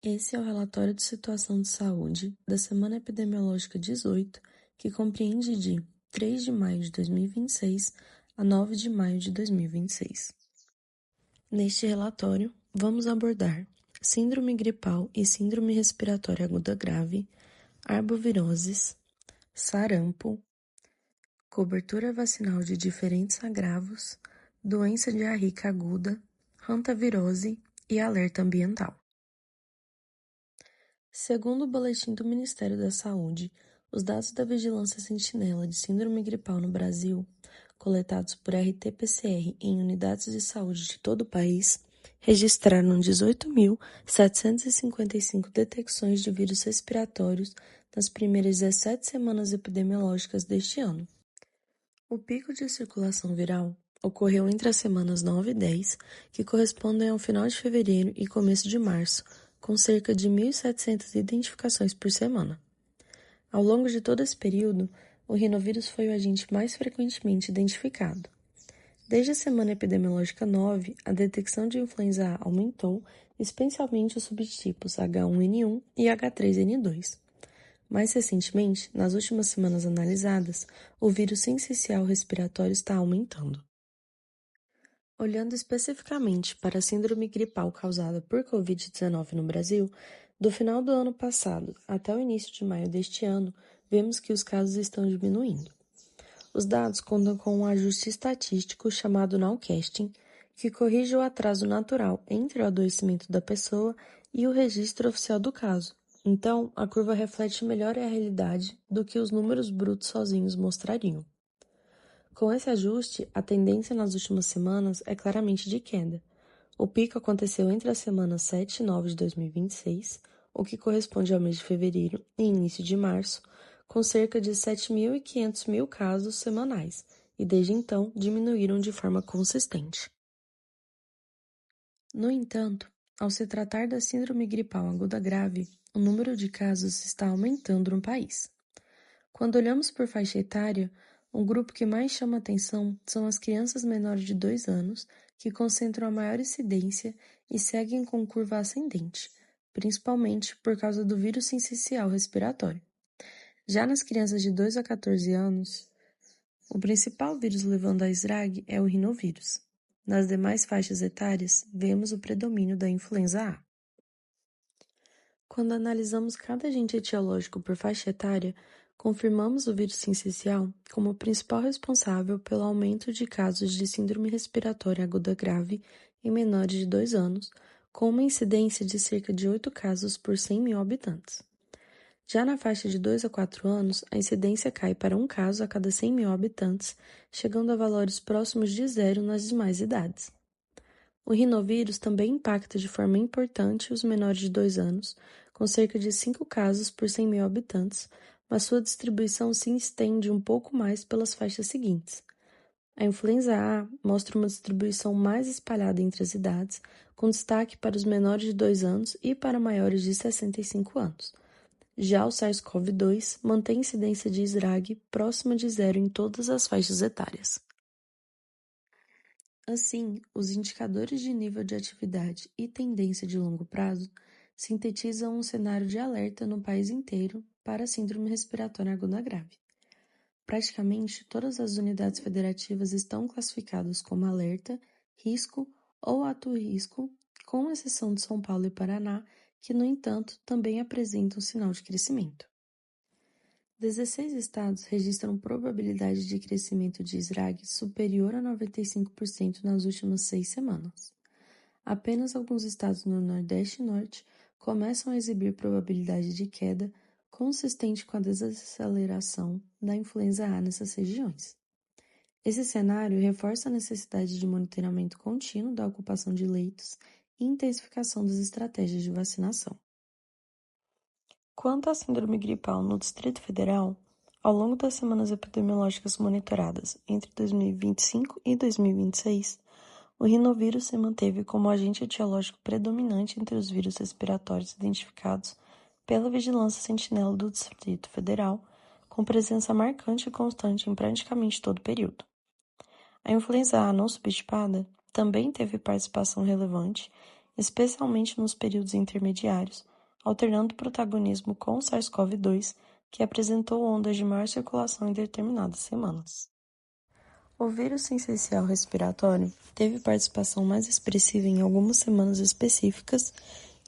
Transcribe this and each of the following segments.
Esse é o relatório de situação de saúde da Semana Epidemiológica 18, que compreende de 3 de maio de 2026 a 9 de maio de 2026. Neste relatório, vamos abordar síndrome gripal e síndrome respiratória aguda grave, arboviroses, sarampo, cobertura vacinal de diferentes agravos, doença diarreica aguda, hantavirose e alerta ambiental. Segundo o boletim do Ministério da Saúde, os dados da Vigilância Sentinela de Síndrome Gripal no Brasil, coletados por RT-PCR em unidades de saúde de todo o país, registraram 18.755 detecções de vírus respiratórios nas primeiras 17 semanas epidemiológicas deste ano. O pico de circulação viral ocorreu entre as semanas 9 e 10, que correspondem ao final de fevereiro e começo de março, com cerca de 1.700 identificações por semana. Ao longo de todo esse período, o rinovírus foi o agente mais frequentemente identificado. Desde a semana epidemiológica 9, a detecção de influenza A aumentou, especialmente os subtipos H1N1 e H3N2. Mais recentemente, nas últimas semanas analisadas, o vírus sincicial respiratório está aumentando. Olhando especificamente para a síndrome gripal causada por Covid-19 no Brasil, do final do ano passado até o início de maio deste ano, vemos que os casos estão diminuindo. Os dados contam com um ajuste estatístico chamado nowcasting, que corrige o atraso natural entre o adoecimento da pessoa e o registro oficial do caso. Então, a curva reflete melhor a realidade do que os números brutos sozinhos mostrariam. Com esse ajuste, a tendência nas últimas semanas é claramente de queda. O pico aconteceu entre as semanas 7 e 9 de 2026, o que corresponde ao mês de fevereiro e início de março, com cerca de 7.500 casos semanais, e desde então diminuíram de forma consistente. No entanto, ao se tratar da síndrome gripal aguda grave, o número de casos está aumentando no país. Quando olhamos por faixa etária, um grupo que mais chama atenção são as crianças menores de 2 anos, que concentram a maior incidência e seguem com curva ascendente, principalmente por causa do vírus sincicial respiratório. Já nas crianças de 2 a 14 anos, o principal vírus levando a SRAG é o rinovírus. Nas demais faixas etárias, vemos o predomínio da influenza A. Quando analisamos cada agente etiológico por faixa etária, confirmamos o vírus sincicial como o principal responsável pelo aumento de casos de síndrome respiratória aguda grave em menores de 2 anos, com uma incidência de cerca de 8 casos por 100.000 habitantes. Já na faixa de 2 a 4 anos, a incidência cai para 1 caso a cada 100.000 habitantes, chegando a valores próximos de zero nas demais idades. O rinovírus também impacta de forma importante os menores de 2 anos, com cerca de 5 casos por 100.000 habitantes, mas sua distribuição se estende um pouco mais pelas faixas seguintes. A influenza A mostra uma distribuição mais espalhada entre as idades, com destaque para os menores de 2 anos e para maiores de 65 anos. Já o SARS-CoV-2 mantém incidência de SRAG próxima de zero em todas as faixas etárias. Assim, os indicadores de nível de atividade e tendência de longo prazo sintetizam um cenário de alerta no país inteiro para a síndrome respiratória aguda grave. Praticamente todas as unidades federativas estão classificadas como alerta, risco ou alto risco, com exceção de São Paulo e Paraná, que, no entanto, também apresentam sinal de crescimento. 16 estados registram probabilidade de crescimento de SRAG superior a 95% nas últimas 6 semanas. Apenas alguns estados no Nordeste e Norte começam a exibir probabilidade de queda consistente com a desaceleração da influenza A nessas regiões. Esse cenário reforça a necessidade de monitoramento contínuo da ocupação de leitos e intensificação das estratégias de vacinação. Quanto à síndrome gripal no Distrito Federal, ao longo das semanas epidemiológicas monitoradas entre 2025 e 2026, o rinovírus se manteve como agente etiológico predominante entre os vírus respiratórios identificados pela Vigilância Sentinela do Distrito Federal, com presença marcante e constante em praticamente todo o período. A influenza A não subtipada também teve participação relevante especialmente nos períodos intermediários, alternando protagonismo com o SARS-CoV-2, que apresentou ondas de maior circulação em determinadas semanas. O vírus sincicial respiratório teve participação mais expressiva em algumas semanas específicas,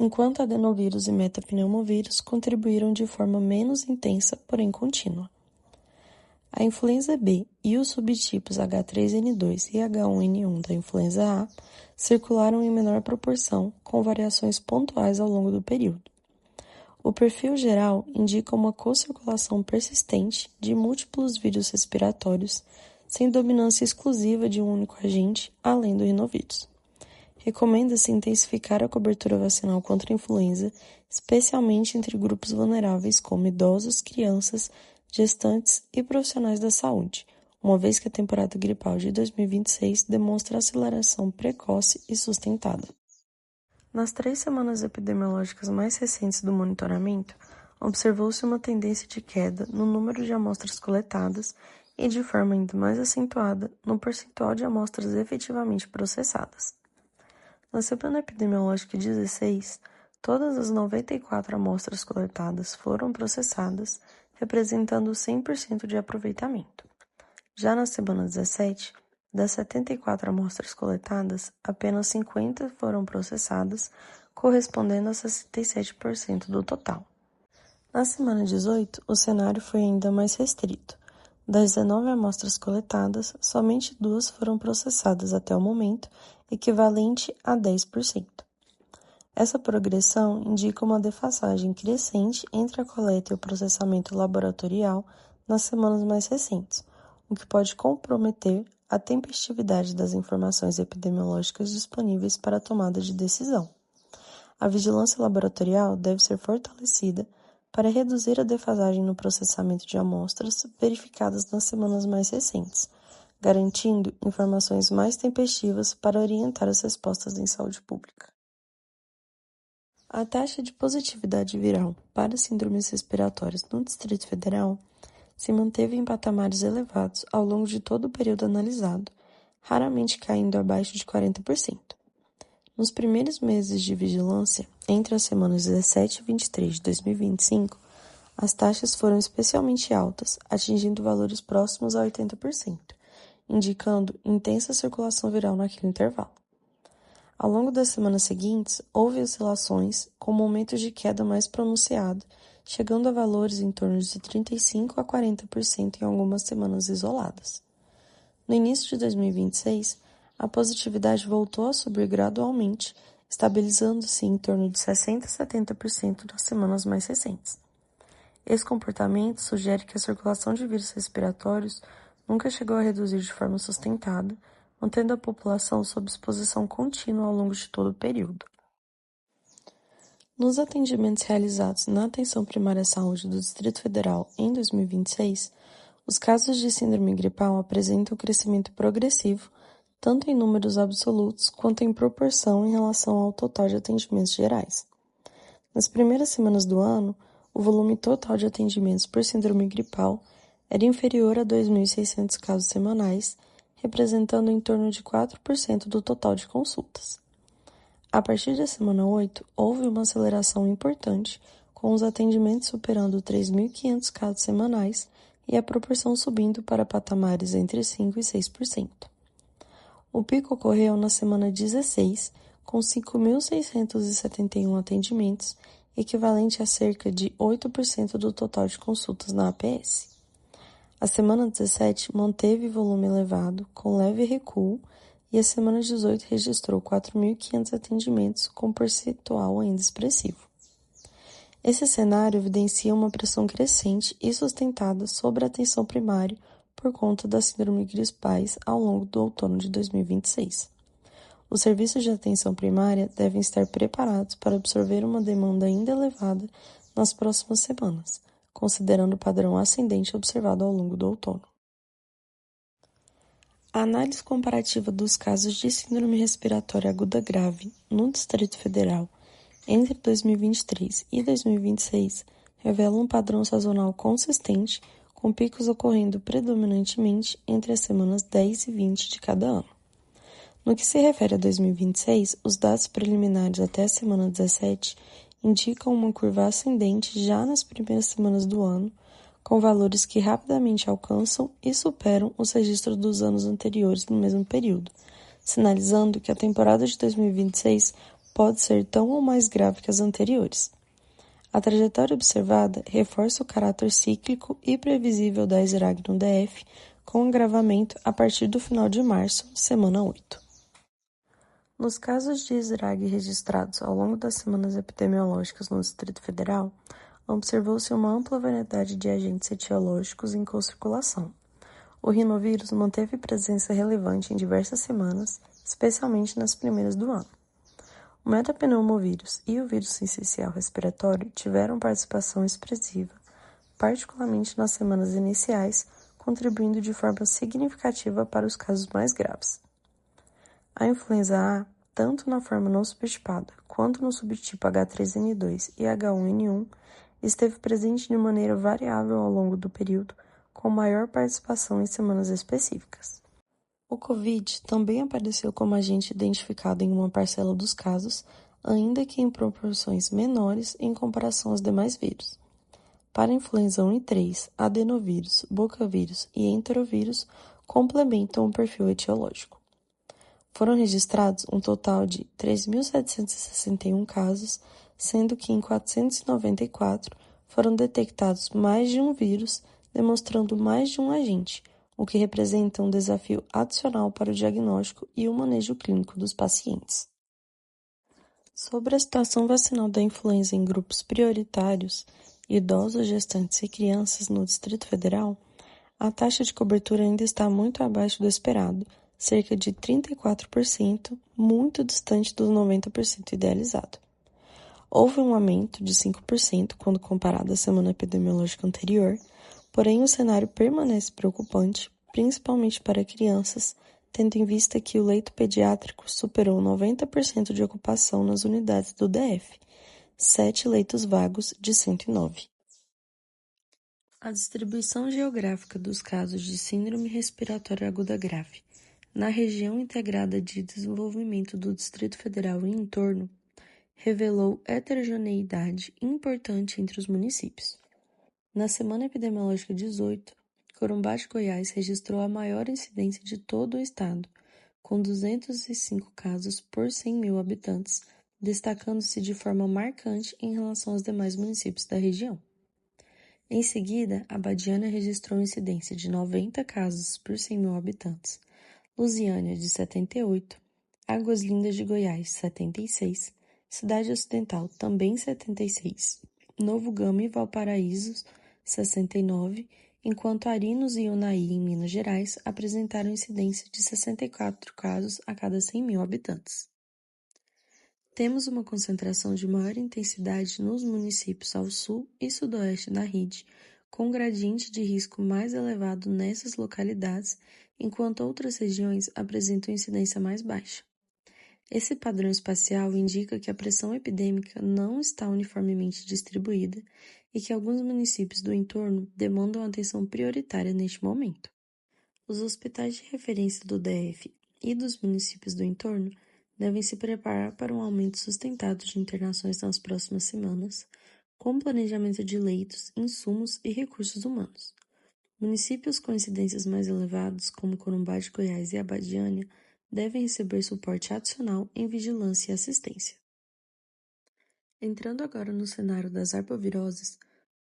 enquanto adenovírus e metapneumovírus contribuíram de forma menos intensa, porém contínua. A influenza B e os subtipos H3N2 e H1N1 da influenza A circularam em menor proporção, com variações pontuais ao longo do período. O perfil geral indica uma co-circulação persistente de múltiplos vírus respiratórios, sem dominância exclusiva de um único agente, além do rinovírus. Recomenda-se intensificar a cobertura vacinal contra a influenza, especialmente entre grupos vulneráveis como idosos, crianças, gestantes e profissionais da saúde, uma vez que a temporada gripal de 2026 demonstra aceleração precoce e sustentada. Nas 3 semanas epidemiológicas mais recentes do monitoramento, observou-se uma tendência de queda no número de amostras coletadas e, de forma ainda mais acentuada, no percentual de amostras efetivamente processadas. Na semana epidemiológica 16, todas as 94 amostras coletadas foram processadas, representando 100% de aproveitamento. Já na semana 17, das 74 amostras coletadas, apenas 50 foram processadas, correspondendo a 67% do total. Na semana 18, o cenário foi ainda mais restrito. Das 19 amostras coletadas, somente 2 foram processadas até o momento, equivalente a 10%. Essa progressão indica uma defasagem crescente entre a coleta e o processamento laboratorial nas semanas mais recentes, o que pode comprometer a tempestividade das informações epidemiológicas disponíveis para a tomada de decisão. A vigilância laboratorial deve ser fortalecida para reduzir a defasagem no processamento de amostras verificadas nas semanas mais recentes, garantindo informações mais tempestivas para orientar as respostas em saúde pública. A taxa de positividade viral para síndromes respiratórias no Distrito Federal se manteve em patamares elevados ao longo de todo o período analisado, raramente caindo abaixo de 40%. Nos primeiros meses de vigilância, entre as semanas 17 e 23 de 2025, as taxas foram especialmente altas, atingindo valores próximos a 80%, indicando intensa circulação viral naquele intervalo. Ao longo das semanas seguintes, houve oscilações, com momentos de queda mais pronunciado, chegando a valores em torno de 35% a 40% em algumas semanas isoladas. No início de 2026, a positividade voltou a subir gradualmente, estabilizando-se em torno de 60% a 70% nas semanas mais recentes. Esse comportamento sugere que a circulação de vírus respiratórios nunca chegou a reduzir de forma sustentada, mantendo a população sob exposição contínua ao longo de todo o período. Nos atendimentos realizados na Atenção Primária à Saúde do Distrito Federal em 2026, os casos de síndrome gripal apresentam crescimento progressivo, tanto em números absolutos quanto em proporção em relação ao total de atendimentos gerais. Nas primeiras semanas do ano, o volume total de atendimentos por síndrome gripal era inferior a 2.600 casos semanais, representando em torno de 4% do total de consultas. A partir da semana 8, houve uma aceleração importante, com os atendimentos superando 3.500 casos semanais e a proporção subindo para patamares entre 5% e 6%. O pico ocorreu na semana 16, com 5.671 atendimentos, equivalente a cerca de 8% do total de consultas na APS. A semana 17 manteve volume elevado, com leve recuo, e a semana 18 registrou 4.500 atendimentos, com percentual ainda expressivo. Esse cenário evidencia uma pressão crescente e sustentada sobre a atenção primária por conta das síndromes gripais ao longo do outono de 2026. Os serviços de atenção primária devem estar preparados para absorver uma demanda ainda elevada nas próximas semanas, considerando o padrão ascendente observado ao longo do outono. A análise comparativa dos casos de síndrome respiratória aguda grave no Distrito Federal entre 2023 e 2026 revela um padrão sazonal consistente, com picos ocorrendo predominantemente entre as semanas 10 e 20 de cada ano. No que se refere a 2026, os dados preliminares até a semana 17 indicam uma curva ascendente já nas primeiras semanas do ano, com valores que rapidamente alcançam e superam os registros dos anos anteriores no mesmo período, sinalizando que a temporada de 2026 pode ser tão ou mais grave que as anteriores. A trajetória observada reforça o caráter cíclico e previsível da SRAG no DF, com agravamento a partir do final de março, semana 8. Nos casos de SRAG registrados ao longo das semanas epidemiológicas no Distrito Federal, observou-se uma ampla variedade de agentes etiológicos em co-circulação. O rinovírus manteve presença relevante em diversas semanas, especialmente nas primeiras do ano. O metapneumovírus e o vírus sincicial respiratório tiveram participação expressiva, particularmente nas semanas iniciais, contribuindo de forma significativa para os casos mais graves. A influenza A, tanto na forma não subtipada quanto no subtipo H3N2 e H1N1, esteve presente de maneira variável ao longo do período, com maior participação em semanas específicas. O Covid também apareceu como agente identificado em uma parcela dos casos, ainda que em proporções menores em comparação aos demais vírus. Para a influenza 1 e 3, adenovírus, bocavírus e enterovírus complementam o perfil etiológico. Foram registrados um total de 3.761 casos, sendo que em 494 foram detectados mais de um vírus, demonstrando mais de um agente, o que representa um desafio adicional para o diagnóstico e o manejo clínico dos pacientes. Sobre a situação vacinal da influenza em grupos prioritários, idosos, gestantes e crianças no Distrito Federal, a taxa de cobertura ainda está muito abaixo do esperado, cerca de 34%, muito distante dos 90% idealizado. Houve um aumento de 5% quando comparado à semana epidemiológica anterior, porém o cenário permanece preocupante, principalmente para crianças, tendo em vista que o leito pediátrico superou 90% de ocupação nas unidades do DF, 7 leitos vagos de 109. A distribuição geográfica dos casos de síndrome respiratória aguda grave na região integrada de desenvolvimento do Distrito Federal e entorno revelou heterogeneidade importante entre os municípios. Na semana epidemiológica 18, Corumbá de Goiás registrou a maior incidência de todo o estado, com 205 casos por 100 mil habitantes, destacando-se de forma marcante em relação aos demais municípios da região. Em seguida, Abadiânia registrou incidência de 90 casos por 100 mil habitantes, Lusiânia de 78, Águas Lindas de Goiás 76, Cidade Ocidental também 76, Novo Gama e Valparaíso 69, enquanto Arinos e Unaí, em Minas Gerais, apresentaram incidência de 64 casos a cada 100 mil habitantes. Temos uma concentração de maior intensidade nos municípios ao sul e sudoeste da rede, com gradiente de risco mais elevado nessas localidades, enquanto outras regiões apresentam incidência mais baixa. Esse padrão espacial indica que a pressão epidêmica não está uniformemente distribuída e que alguns municípios do entorno demandam atenção prioritária neste momento. Os hospitais de referência do DF e dos municípios do entorno devem se preparar para um aumento sustentado de internações nas próximas semanas, com planejamento de leitos, insumos e recursos humanos. Municípios com incidências mais elevadas, como Corumbá de Goiás e Abadiânia, devem receber suporte adicional em vigilância e assistência. Entrando agora no cenário das arboviroses,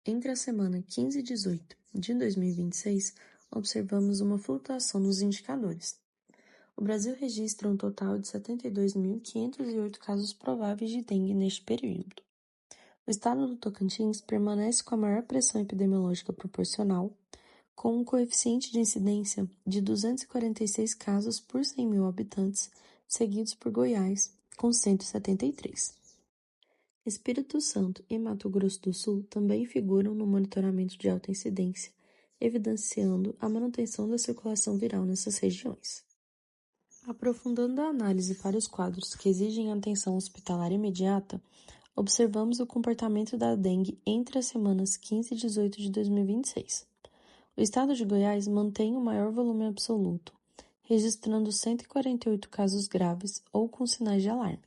entre a semana 15 e 18 de 2026, observamos uma flutuação nos indicadores. O Brasil registra um total de 72.508 casos prováveis de dengue neste período. O estado do Tocantins permanece com a maior pressão epidemiológica proporcional, com um coeficiente de incidência de 246 casos por 100 mil habitantes, seguidos por Goiás, com 173. Espírito Santo e Mato Grosso do Sul também figuram no monitoramento de alta incidência, evidenciando a manutenção da circulação viral nessas regiões. Aprofundando a análise para os quadros que exigem atenção hospitalar imediata, observamos o comportamento da dengue entre as semanas 15 e 18 de 2026. O estado de Goiás mantém o maior volume absoluto, registrando 148 casos graves ou com sinais de alarme,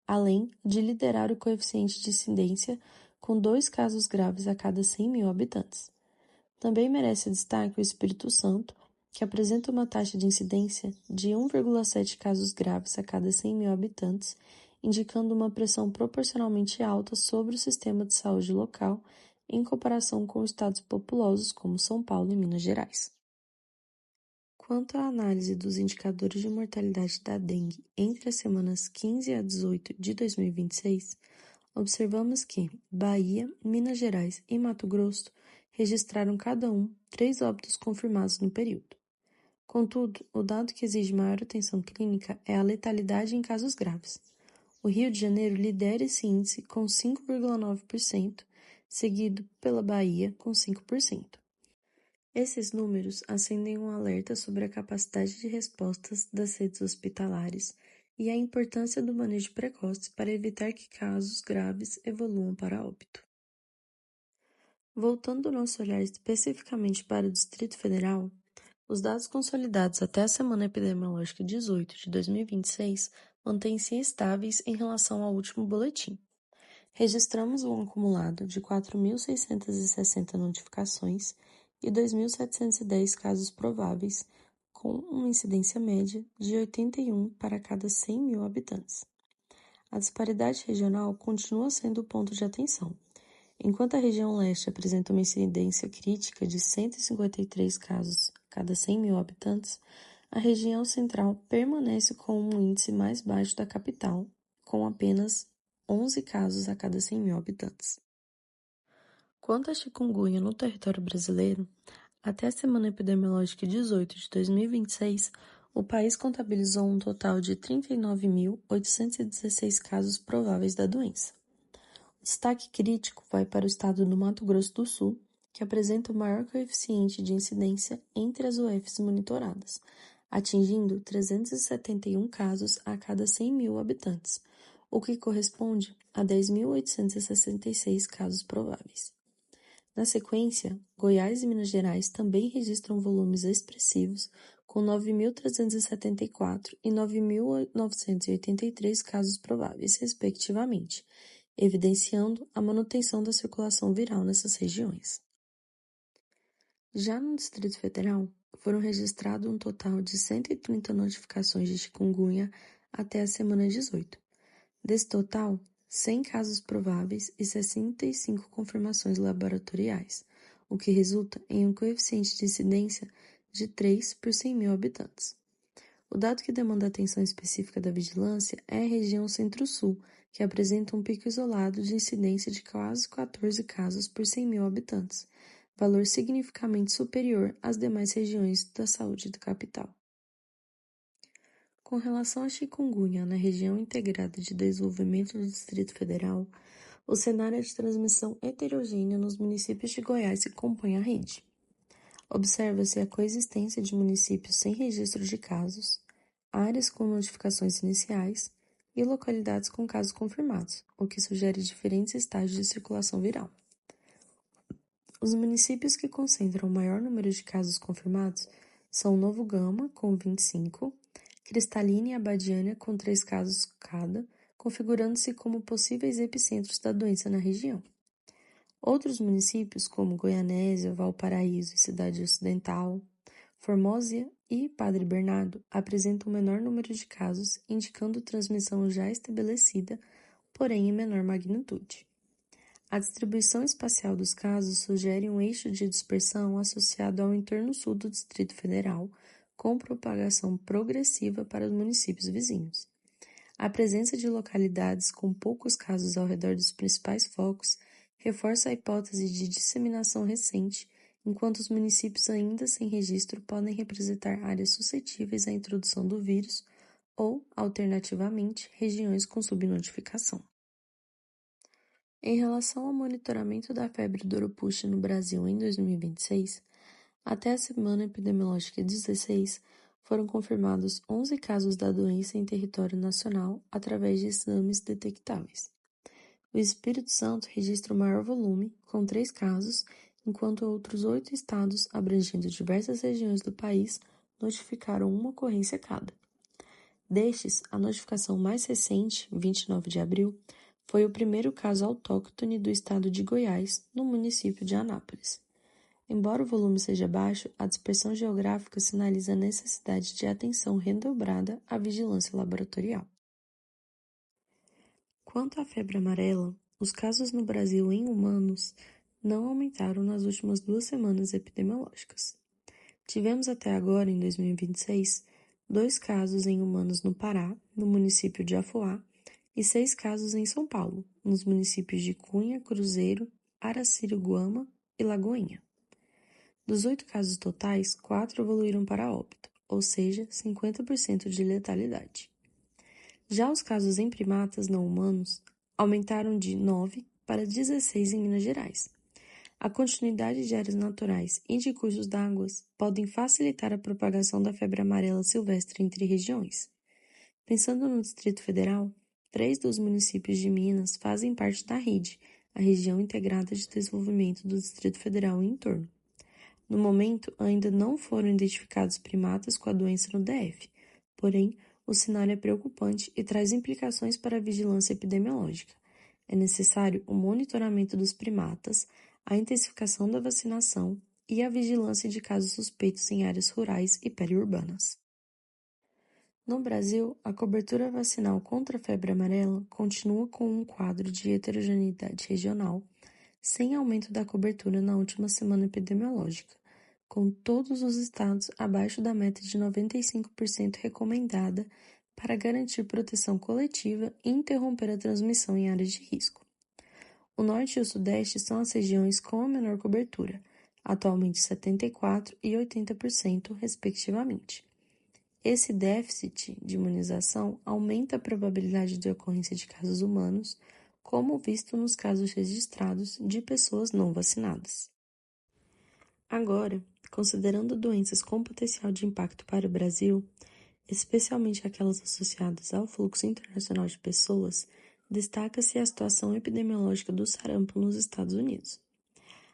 além de liderar o coeficiente de incidência com 2 casos graves a cada 100 mil habitantes. Também merece destaque o Espírito Santo, que apresenta uma taxa de incidência de 1,7 casos graves a cada 100 mil habitantes, indicando uma pressão proporcionalmente alta sobre o sistema de saúde local em comparação com estados populosos como São Paulo e Minas Gerais. Quanto à análise dos indicadores de mortalidade da dengue entre as semanas 15 a 18 de 2026, observamos que Bahia, Minas Gerais e Mato Grosso registraram cada um 3 óbitos confirmados no período. Contudo, o dado que exige maior atenção clínica é a letalidade em casos graves. O Rio de Janeiro lidera esse índice com 5,9%, seguido pela Bahia com 5%. Esses números acendem um alerta sobre a capacidade de respostas das redes hospitalares e a importância do manejo precoce para evitar que casos graves evoluam para óbito. Voltando o nosso olhar especificamente para o Distrito Federal, os dados consolidados até a semana epidemiológica 18 de 2026 mantêm-se estáveis em relação ao último boletim. Registramos um acumulado de 4.660 notificações e 2.710 casos prováveis, com uma incidência média de 81 para cada 100 mil habitantes. A disparidade regional continua sendo o ponto de atenção. Enquanto a região leste apresenta uma incidência crítica de 153 casos a cada 100 mil habitantes, a região central permanece com um índice mais baixo da capital, com apenas 11 casos a cada 100 mil habitantes. Quanto à chikungunya no território brasileiro, até a semana epidemiológica 18 de 2026, o país contabilizou um total de 39.816 casos prováveis da doença. O destaque crítico vai para o estado do Mato Grosso do Sul, que apresenta o maior coeficiente de incidência entre as UFs monitoradas, atingindo 371 casos a cada 100 mil habitantes, o que corresponde a 10.866 casos prováveis. Na sequência, Goiás e Minas Gerais também registram volumes expressivos, com 9.374 e 9.983 casos prováveis, respectivamente, evidenciando a manutenção da circulação viral nessas regiões. Já no Distrito Federal, foram registrados um total de 130 notificações de chikungunya até a semana 18. Desse total, 100 casos prováveis e 65 confirmações laboratoriais, o que resulta em um coeficiente de incidência de 3 por 100 mil habitantes. O dado que demanda atenção específica da vigilância é a região Centro-Sul, que apresenta um pico isolado de incidência de quase 14 casos por 100 mil habitantes, valor significativamente superior às demais regiões da saúde da capital. Com relação à chikungunya na região integrada de desenvolvimento do Distrito Federal, o cenário é de transmissão heterogênea nos municípios de Goiás que compõem a rede. Observa-se a coexistência de municípios sem registro de casos, áreas com notificações iniciais e localidades com casos confirmados, o que sugere diferentes estágios de circulação viral. Os municípios que concentram o maior número de casos confirmados são Novo Gama, com 25, Cristalina e Abadiânia, com 3 casos cada, configurando-se como possíveis epicentros da doença na região. Outros municípios, como Goianésia, Valparaíso e Cidade Ocidental, Formosa e Padre Bernardo, apresentam um menor número de casos, indicando transmissão já estabelecida, porém em menor magnitude. A distribuição espacial dos casos sugere um eixo de dispersão associado ao entorno sul do Distrito Federal, com propagação progressiva para os municípios vizinhos. A presença de localidades com poucos casos ao redor dos principais focos reforça a hipótese de disseminação recente, enquanto os municípios ainda sem registro podem representar áreas suscetíveis à introdução do vírus ou, alternativamente, regiões com subnotificação. Em relação ao monitoramento da febre do Urupuxa no Brasil em 2026, até a semana epidemiológica 16, foram confirmados 11 casos da doença em território nacional através de exames detectáveis. O Espírito Santo registra o maior volume, com 3 casos, enquanto outros 8 estados, abrangendo diversas regiões do país, notificaram uma ocorrência cada. Destes, a notificação mais recente, 29 de abril, foi o primeiro caso autóctone do estado de Goiás, no município de Anápolis. Embora o volume seja baixo, a dispersão geográfica sinaliza a necessidade de atenção redobrada à vigilância laboratorial. Quanto à febre amarela, os casos no Brasil em humanos não aumentaram nas últimas 2 semanas epidemiológicas. Tivemos até agora, em 2026, 2 casos em humanos no Pará, no município de Afoá, e 6 casos em São Paulo, nos municípios de Cunha, Cruzeiro, Araçiriguama e Lagoinha. Dos 8 casos totais, 4 evoluíram para óbito, ou seja, 50% de letalidade. Já os casos em primatas não humanos aumentaram de 9 para 16 em Minas Gerais. A continuidade de áreas naturais e de cursos d'água podem facilitar a propagação da febre amarela silvestre entre regiões. Pensando no Distrito Federal, 3 dos municípios de Minas fazem parte da RID, a Região Integrada de Desenvolvimento do Distrito Federal e entorno. No momento, ainda não foram identificados primatas com a doença no DF, porém, o cenário é preocupante e traz implicações para a vigilância epidemiológica. É necessário o monitoramento dos primatas, a intensificação da vacinação e a vigilância de casos suspeitos em áreas rurais e periurbanas. No Brasil, a cobertura vacinal contra a febre amarela continua com um quadro de heterogeneidade regional, sem aumento da cobertura na última semana epidemiológica, com todos os estados abaixo da meta de 95% recomendada para garantir proteção coletiva e interromper a transmissão em áreas de risco. O Norte e o Sudeste são as regiões com a menor cobertura, atualmente 74% e 80%, respectivamente. Esse déficit de imunização aumenta a probabilidade de ocorrência de casos humanos, como visto nos casos registrados de pessoas não vacinadas. Agora, considerando doenças com potencial de impacto para o Brasil, especialmente aquelas associadas ao fluxo internacional de pessoas, destaca-se a situação epidemiológica do sarampo nos Estados Unidos.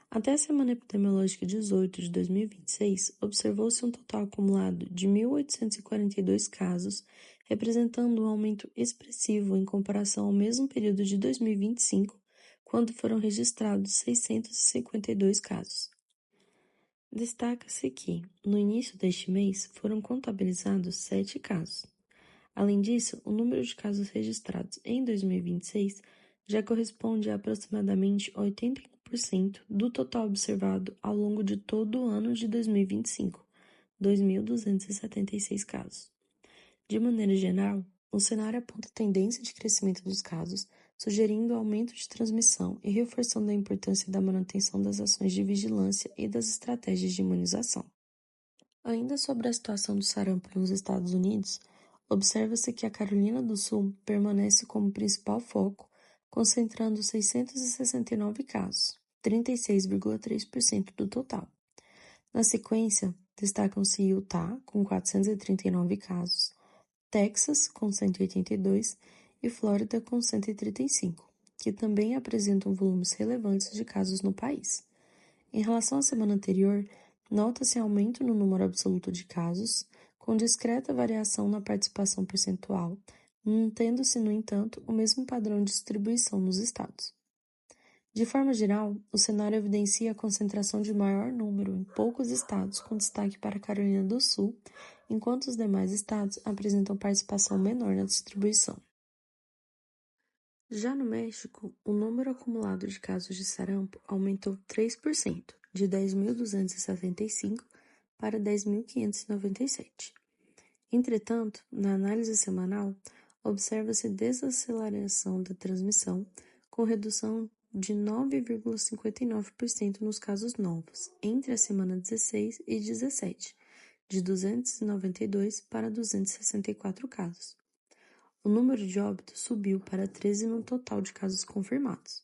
Até a semana epidemiológica 18 de 2026, observou-se um total acumulado de 1.842 casos, representando um aumento expressivo em comparação ao mesmo período de 2025, quando foram registrados 652 casos. Destaca-se que, no início deste mês, foram contabilizados 7 casos. Além disso, o número de casos registrados em 2026 já corresponde a aproximadamente 81% do total observado ao longo de todo o ano de 2025, 2.276 casos. De maneira geral, o cenário aponta tendência de crescimento dos casos, sugerindo aumento de transmissão e reforçando a importância da manutenção das ações de vigilância e das estratégias de imunização. Ainda sobre a situação do sarampo nos Estados Unidos, observa-se que a Carolina do Sul permanece como principal foco, concentrando 669 casos, 36,3% do total. Na sequência, destacam-se Utah, com 439 casos, Texas, com 182, e Flórida, com 135, que também apresentam volumes relevantes de casos no país. Em relação à semana anterior, nota-se aumento no número absoluto de casos, com discreta variação na participação percentual, mantendo-se, no entanto, o mesmo padrão de distribuição nos estados. De forma geral, o cenário evidencia a concentração de maior número em poucos estados, com destaque para a Carolina do Sul, enquanto os demais estados apresentam participação menor na distribuição. Já no México, o número acumulado de casos de sarampo aumentou 3%, de 10.275 para 10.597. Entretanto, na análise semanal, observa-se desaceleração da transmissão, com redução de 9,59% nos casos novos, entre a semana 16 e 17, de 292 para 264 casos. O número de óbitos subiu para 13 no total de casos confirmados.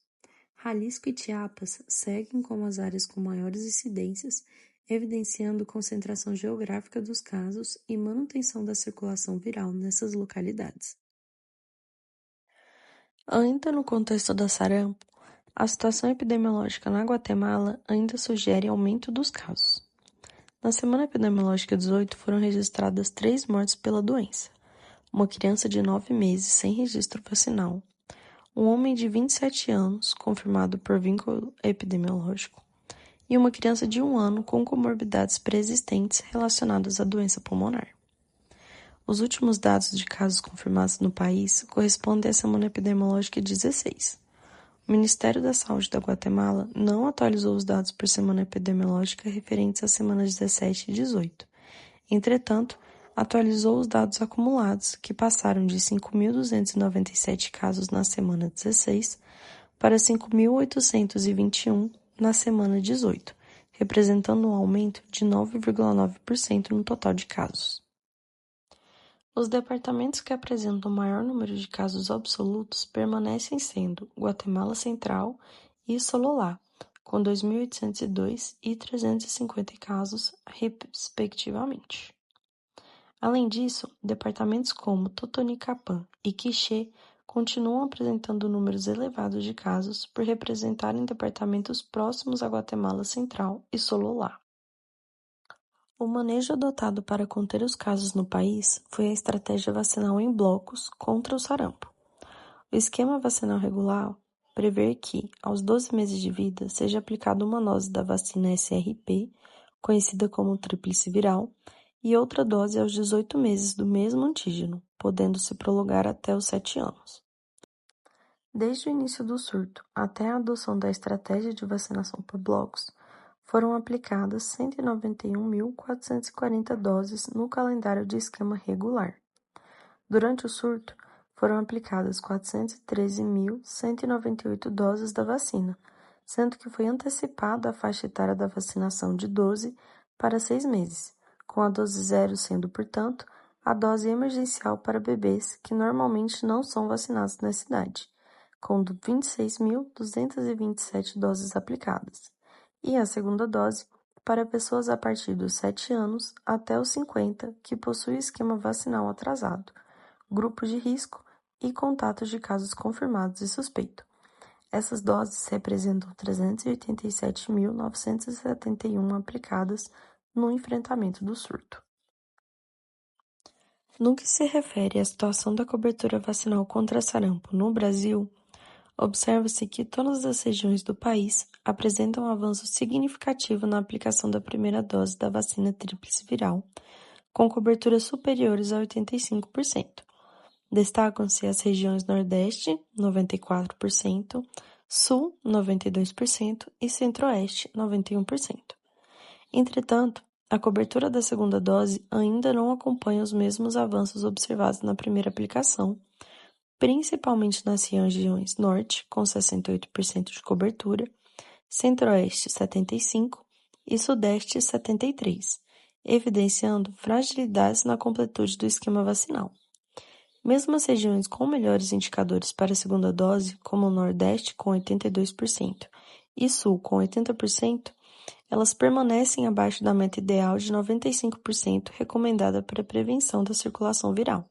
Jalisco e Chiapas seguem como as áreas com maiores incidências, evidenciando concentração geográfica dos casos e manutenção da circulação viral nessas localidades. Ainda no contexto da sarampo, a situação epidemiológica na Guatemala ainda sugere aumento dos casos. Na semana epidemiológica 18, foram registradas 3 mortes pela doença. Uma criança de 9 meses sem registro vacinal, um homem de 27 anos, confirmado por vínculo epidemiológico, e uma criança de 1 ano com comorbidades pré-existentes relacionadas à doença pulmonar. Os últimos dados de casos confirmados no país correspondem à semana epidemiológica 16. O Ministério da Saúde da Guatemala não atualizou os dados por semana epidemiológica referentes às semanas 17 e 18. Entretanto, atualizou os dados acumulados, que passaram de 5.297 casos na semana 16 para 5.821 na semana 18, representando um aumento de 9,9% no total de casos. Os departamentos que apresentam o maior número de casos absolutos permanecem sendo Guatemala Central e Sololá, com 2.802 e 350 casos, respectivamente. Além disso, departamentos como Totonicapán e Quiché continuam apresentando números elevados de casos por representarem departamentos próximos a Guatemala Central e Sololá. O manejo adotado para conter os casos no país foi a estratégia vacinal em blocos contra o sarampo. O esquema vacinal regular prevê que, aos 12 meses de vida, seja aplicada uma dose da vacina SRP, conhecida como tríplice viral, e outra dose aos 18 meses do mesmo antígeno, podendo se prolongar até os 7 anos. Desde o início do surto até a adoção da estratégia de vacinação por blocos, foram aplicadas 191.440 doses no calendário de esquema regular. Durante o surto, foram aplicadas 413.198 doses da vacina, sendo que foi antecipada a faixa etária da vacinação de 12 para 6 meses, com a dose zero sendo, portanto, a dose emergencial para bebês que normalmente não são vacinados nessa idade, com 26.227 doses aplicadas, e a segunda dose para pessoas a partir dos 7 anos até os 50 que possuem esquema vacinal atrasado, grupos de risco e contatos de casos confirmados e suspeitos. Essas doses representam 387.971 aplicadas no enfrentamento do surto. No que se refere à situação da cobertura vacinal contra sarampo no Brasil, observa-se que todas as regiões do país apresentam um avanço significativo na aplicação da primeira dose da vacina tríplice viral, com coberturas superiores a 85%. Destacam-se as regiões Nordeste, 94%, Sul, 92% e Centro-Oeste, 91%. Entretanto, a cobertura da segunda dose ainda não acompanha os mesmos avanços observados na primeira aplicação, principalmente nas regiões Norte, com 68% de cobertura, Centro-Oeste, 75% e Sudeste, 73%, evidenciando fragilidades na completude do esquema vacinal. Mesmo as regiões com melhores indicadores para a segunda dose, como o Nordeste com 82% e Sul com 80%, elas permanecem abaixo da meta ideal de 95% recomendada para a prevenção da circulação viral.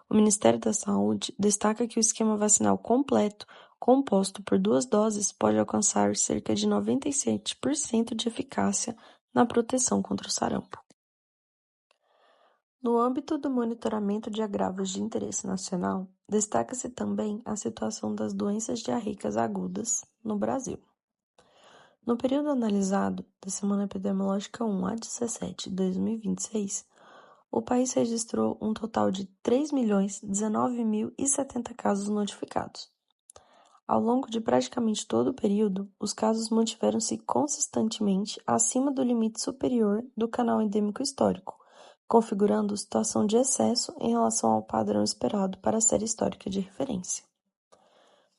O Ministério da Saúde destaca que o esquema vacinal completo, composto por 2 doses, pode alcançar cerca de 97% de eficácia na proteção contra o sarampo. No âmbito do monitoramento de agravos de interesse nacional, destaca-se também a situação das doenças diarreicas agudas no Brasil. No período analisado, da semana epidemiológica 1 a 17 de 2026, o país registrou um total de 3.019.070 casos notificados. Ao longo de praticamente todo o período, os casos mantiveram-se consistentemente acima do limite superior do canal endêmico histórico, configurando situação de excesso em relação ao padrão esperado para a série histórica de referência.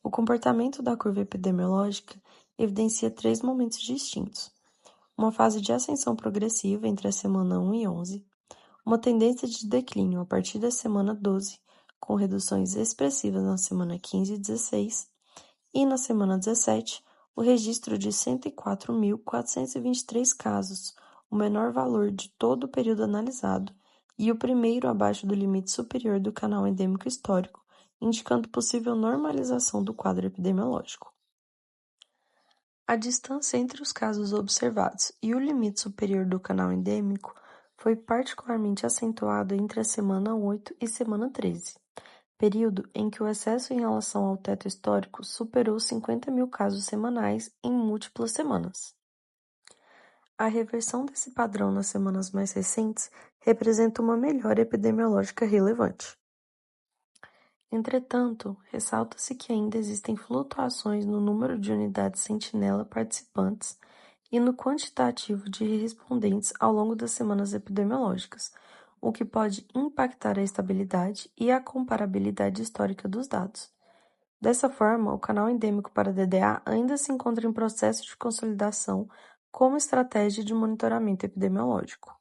O comportamento da curva epidemiológica evidencia 3 momentos distintos: uma fase de ascensão progressiva entre a semana 1 e 11, uma tendência de declínio a partir da semana 12, com reduções expressivas na semana 15 e 16, e na semana 17, o registro de 104.423 casos, o menor valor de todo o período analisado e o primeiro abaixo do limite superior do canal endêmico histórico, indicando possível normalização do quadro epidemiológico. A distância entre os casos observados e o limite superior do canal endêmico foi particularmente acentuado entre a semana 8 e semana 13, período em que o excesso em relação ao teto histórico superou 50.000 casos semanais em múltiplas semanas. A reversão desse padrão nas semanas mais recentes representa uma melhora epidemiológica relevante. Entretanto, ressalta-se que ainda existem flutuações no número de unidades sentinela participantes e no quantitativo de respondentes ao longo das semanas epidemiológicas, o que pode impactar a estabilidade e a comparabilidade histórica dos dados. Dessa forma, o canal endêmico para DDA ainda se encontra em processo de consolidação como estratégia de monitoramento epidemiológico.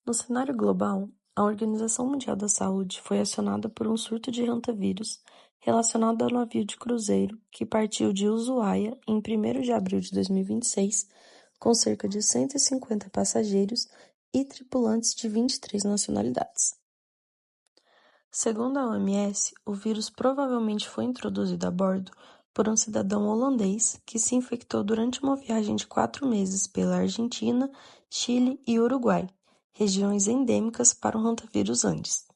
No cenário global, a Organização Mundial da Saúde foi acionada por um surto de hantavírus relacionado ao navio de cruzeiro que partiu de Ushuaia em 1º de abril de 2026, com cerca de 150 passageiros e tripulantes de 23 nacionalidades. Segundo a OMS, o vírus provavelmente foi introduzido a bordo por um cidadão holandês que se infectou durante uma viagem de 4 meses pela Argentina, Chile e Uruguai, regiões endêmicas para o hantavírus Andes.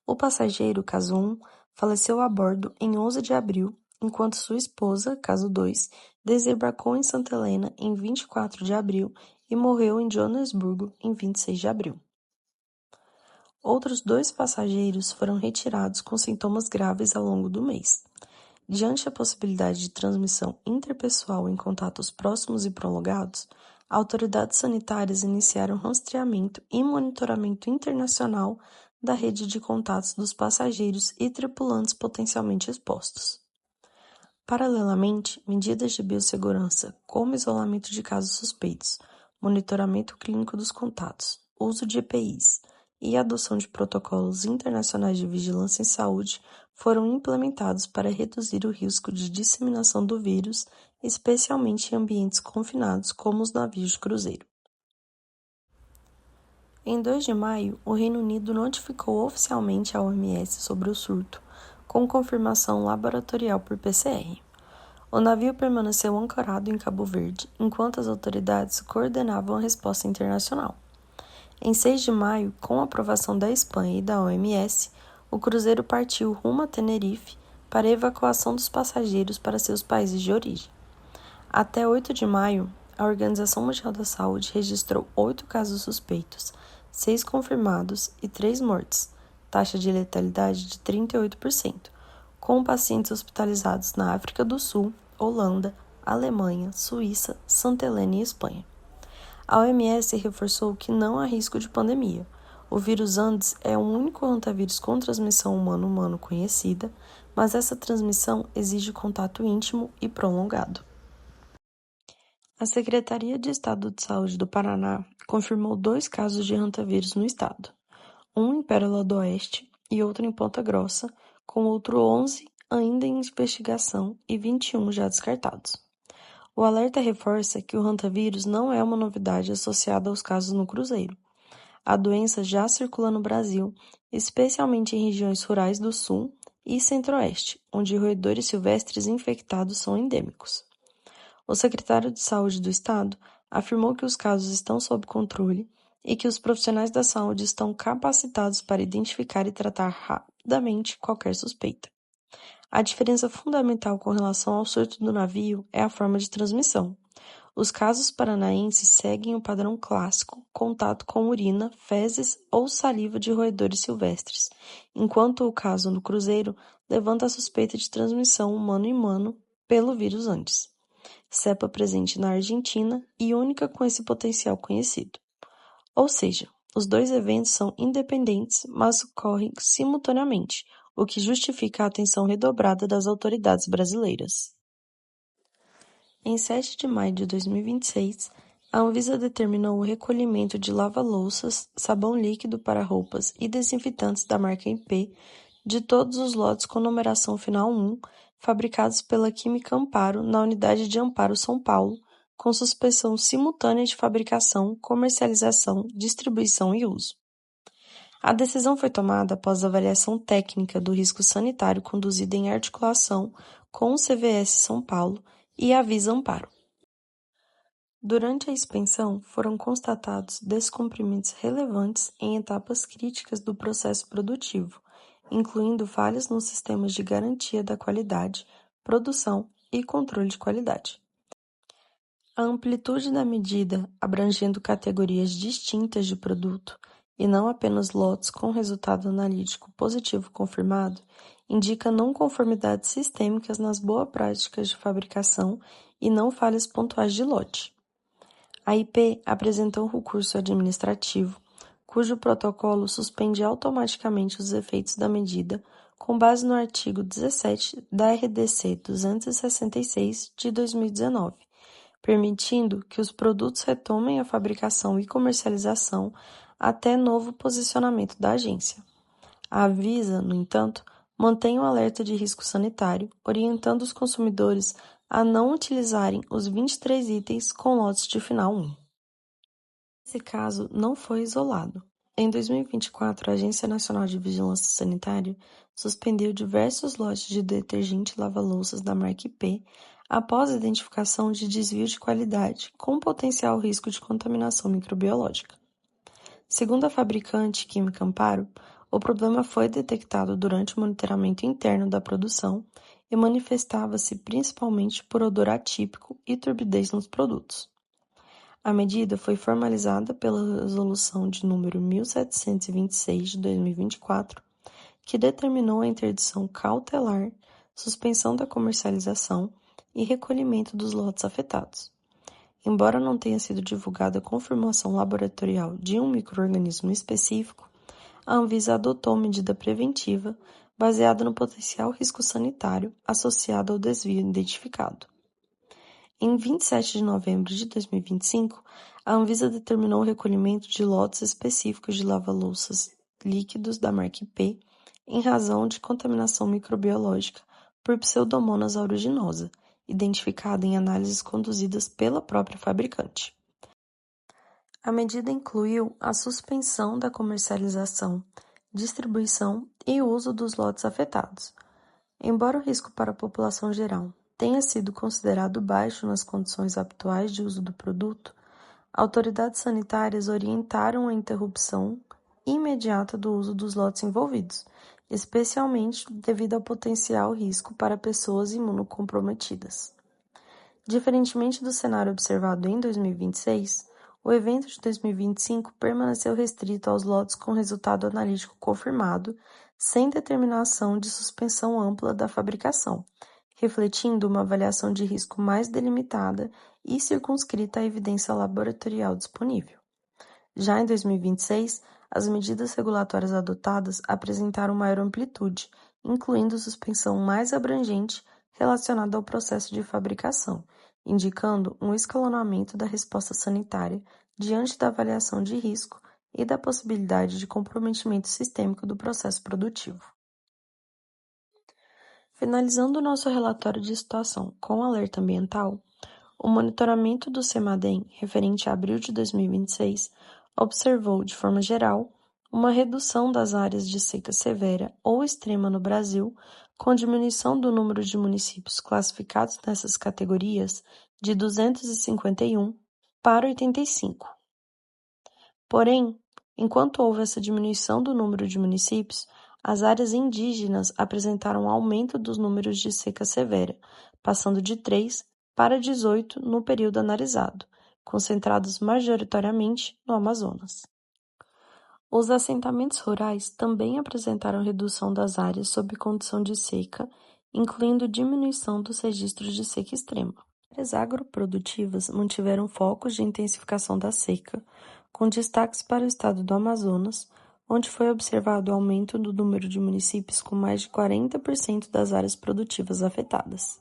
O passageiro, caso 1, faleceu a bordo em 11 de abril, enquanto sua esposa, caso 2, desembarcou em Santa Helena em 24 de abril e morreu em Joanesburgo em 26 de abril. Outros 2 passageiros foram retirados com sintomas graves ao longo do mês. Diante da possibilidade de transmissão interpessoal em contatos próximos e prolongados, autoridades sanitárias iniciaram rastreamento e monitoramento internacional da rede de contatos dos passageiros e tripulantes potencialmente expostos. Paralelamente, medidas de biossegurança, como isolamento de casos suspeitos, monitoramento clínico dos contatos, uso de EPIs e adoção de protocolos internacionais de vigilância em saúde foram implementados para reduzir o risco de disseminação do vírus, especialmente em ambientes confinados como os navios de cruzeiro. Em 2 de maio, o Reino Unido notificou oficialmente a OMS sobre o surto, com confirmação laboratorial por PCR. O navio permaneceu ancorado em Cabo Verde, enquanto as autoridades coordenavam a resposta internacional. Em 6 de maio, com a aprovação da Espanha e da OMS, o cruzeiro partiu rumo a Tenerife para a evacuação dos passageiros para seus países de origem. Até 8 de maio, a Organização Mundial da Saúde registrou 8 casos suspeitos, 6 confirmados e 3 mortes, taxa de letalidade de 38%, com pacientes hospitalizados na África do Sul, Holanda, Alemanha, Suíça, Santa Helena e Espanha. A OMS reforçou que não há risco de pandemia. O vírus Andes é o único hantavírus com transmissão humano-humano conhecida, mas essa transmissão exige contato íntimo e prolongado. A Secretaria de Estado de Saúde do Paraná confirmou 2 casos de hantavírus no estado, um em Pérola do Oeste e outro em Ponta Grossa, com outro 11 ainda em investigação e 21 já descartados. O alerta reforça que o hantavírus não é uma novidade associada aos casos no Cruzeiro. A doença já circula no Brasil, especialmente em regiões rurais do Sul e Centro-Oeste, onde roedores silvestres infectados são endêmicos. O secretário de Saúde do Estado afirmou que os casos estão sob controle e que os profissionais da saúde estão capacitados para identificar e tratar rapidamente qualquer suspeita. A diferença fundamental com relação ao surto do navio é a forma de transmissão. Os casos paranaenses seguem o padrão clássico, contato com urina, fezes ou saliva de roedores silvestres, enquanto o caso no Cruzeiro levanta a suspeita de transmissão humano-humano pelo vírus Andes, cepa presente na Argentina e única com esse potencial conhecido. Ou seja, os 2 eventos são independentes, mas ocorrem simultaneamente, o que justifica a atenção redobrada das autoridades brasileiras. Em 7 de maio de 2026, a Anvisa determinou o recolhimento de lava-louças, sabão líquido para roupas e desinfetantes da marca IP de todos os lotes com numeração final 1, fabricados pela Química Amparo na unidade de Amparo São Paulo, com suspensão simultânea de fabricação, comercialização, distribuição e uso. A decisão foi tomada após avaliação técnica do risco sanitário conduzida em articulação com o CVS São Paulo e a Visa Amparo. Durante a inspeção, foram constatados descumprimentos relevantes em etapas críticas do processo produtivo, incluindo falhas nos sistemas de garantia da qualidade, produção e controle de qualidade. A amplitude da medida, abrangendo categorias distintas de produto e não apenas lotes com resultado analítico positivo confirmado, indica não conformidades sistêmicas nas boas práticas de fabricação e não falhas pontuais de lote. A IP apresentou um recurso administrativo, cujo protocolo suspende automaticamente os efeitos da medida com base no artigo 17 da RDC 266 de 2019, permitindo que os produtos retomem a fabricação e comercialização até novo posicionamento da agência. A Anvisa, no entanto, mantém o alerta de risco sanitário, orientando os consumidores a não utilizarem os 23 itens com lotes de final 1. Esse caso não foi isolado. Em 2024, a Agência Nacional de Vigilância Sanitária suspendeu diversos lotes de detergente lava-louças da marca IP após a identificação de desvio de qualidade com potencial risco de contaminação microbiológica. Segundo a fabricante Química Amparo, o problema foi detectado durante o monitoramento interno da produção e manifestava-se principalmente por odor atípico e turbidez nos produtos. A medida foi formalizada pela Resolução de número 1726 de 2024, que determinou a interdição cautelar, suspensão da comercialização e recolhimento dos lotes afetados. Embora não tenha sido divulgada a confirmação laboratorial de um micro-organismo específico, a Anvisa adotou medida preventiva baseada no potencial risco sanitário associado ao desvio identificado. Em 27 de novembro de 2025, a Anvisa determinou o recolhimento de lotes específicos de lava-louças líquidos da marca IP em razão de contaminação microbiológica por Pseudomonas aeruginosa, identificada em análises conduzidas pela própria fabricante. A medida incluiu a suspensão da comercialização, distribuição e uso dos lotes afetados. Embora o risco para a população geral tenha sido considerado baixo nas condições atuais de uso do produto, autoridades sanitárias orientaram a interrupção imediata do uso dos lotes envolvidos, especialmente devido ao potencial risco para pessoas imunocomprometidas. Diferentemente do cenário observado em 2026, o evento de 2025 permaneceu restrito aos lotes com resultado analítico confirmado, sem determinação de suspensão ampla da fabricação, refletindo uma avaliação de risco mais delimitada e circunscrita à evidência laboratorial disponível. Já em 2026, as medidas regulatórias adotadas apresentaram maior amplitude, incluindo suspensão mais abrangente relacionada ao processo de fabricação, indicando um escalonamento da resposta sanitária diante da avaliação de risco e da possibilidade de comprometimento sistêmico do processo produtivo. Finalizando o nosso relatório de situação com alerta ambiental, o monitoramento do CEMADEM, referente a abril de 2026, observou, de forma geral, uma redução das áreas de seca severa ou extrema no Brasil, com diminuição do número de municípios classificados nessas categorias de 251 para 85. Porém, enquanto houve essa diminuição do número de municípios, as áreas indígenas apresentaram um aumento dos números de seca severa, passando de 3 para 18 no período analisado, concentrados majoritariamente no Amazonas. Os assentamentos rurais também apresentaram redução das áreas sob condição de seca, incluindo diminuição dos registros de seca extrema. As áreas agroprodutivas mantiveram focos de intensificação da seca, com destaques para o estado do Amazonas, onde foi observado o aumento do número de municípios com mais de 40% das áreas produtivas afetadas.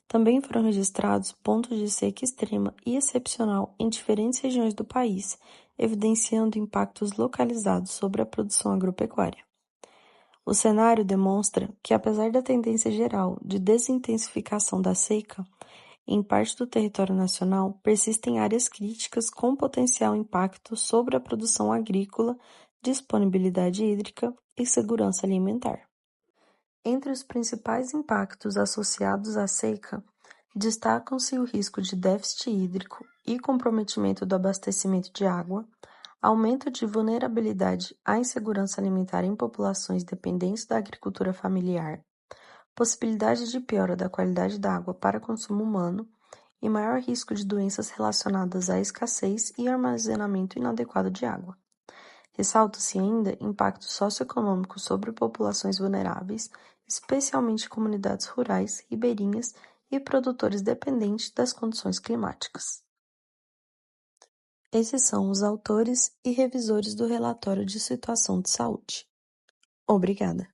Também foram registrados pontos de seca extrema e excepcional em diferentes regiões do país, evidenciando impactos localizados sobre a produção agropecuária. O cenário demonstra que, apesar da tendência geral de desintensificação da seca, em parte do território nacional, persistem áreas críticas com potencial impacto sobre a produção agrícola, disponibilidade hídrica e segurança alimentar. Entre os principais impactos associados à seca, destacam-se o risco de déficit hídrico e comprometimento do abastecimento de água, aumento de vulnerabilidade à insegurança alimentar em populações dependentes da agricultura familiar, possibilidade de piora da qualidade da água para consumo humano e maior risco de doenças relacionadas à escassez e armazenamento inadequado de água. Ressalta-se ainda impactos socioeconômicos sobre populações vulneráveis, especialmente comunidades rurais, ribeirinhas e produtores dependentes das condições climáticas. Esses são os autores e revisores do relatório de situação de saúde. Obrigada.